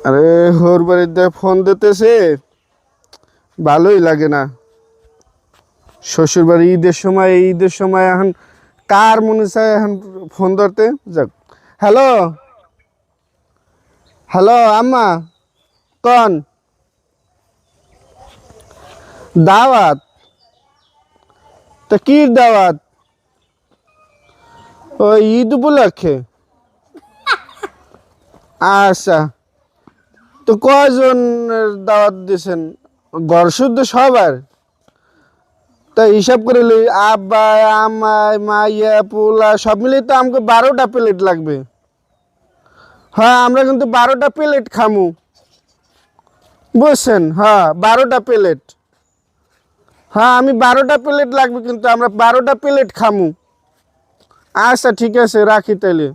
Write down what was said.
আরে ওর বাড়িতে ফোন দিতেছে, ভালোই লাগে না। শ্বশুর বাড়ি ঈদের সময় এখন কার মনে চায় এখন ফোন ধরতে? যাক, হ্যালো হ্যালো আম্মা, কন দাওয়াত? তা কি দাওয়াত? ওই ঈদ উপলক্ষে? আচ্ছা, তো কয়জন দাওয়াত দিয়েছেন? ঘর শুদ্ধ সবার? তা হিসাব করে লই, আব্বা আমায় মাইয়া পোলা সব মিলিয়ে তো আমাকে 12টা প্লেট লাগবে। হ্যাঁ, আমরা কিন্তু 12টা প্লেট খামু, বুঝছেন? হ্যাঁ, 12টা প্লেট। হ্যাঁ, আমি 12টা প্লেট লাগবে, কিন্তু আমরা 12টা প্লেট খামু। আচ্ছা ঠিক আছে, রাখি তাইলে।